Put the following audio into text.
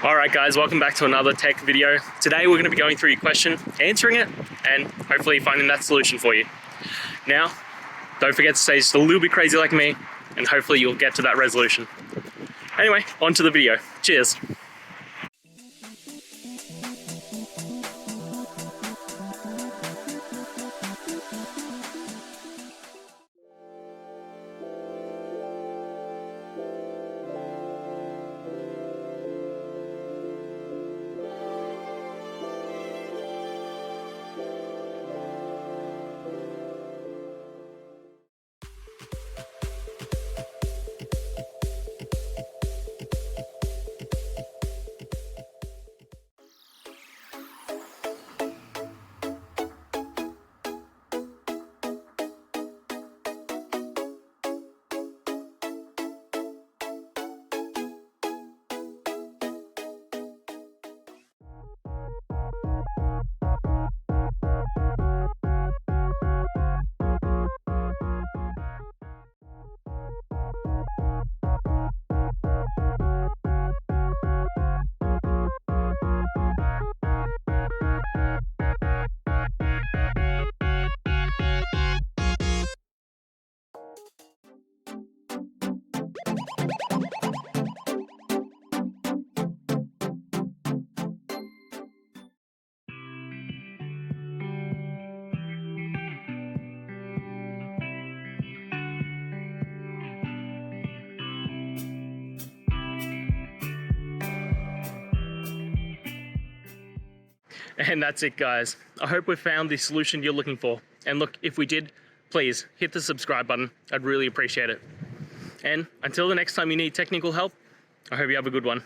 Alright guys, welcome back to another tech video. Today we're going to be going through your question, answering it, and hopefully finding that solution for you. Now, don't forget to stay just a little bit crazy like me, and hopefully you'll get to that resolution. Anyway, on to the video. Cheers! And that's it guys. I hope we found the solution you're looking for. And look, if we did, please hit the subscribe button. I'd really appreciate it. And until the next time you need technical help, I hope you have a good one.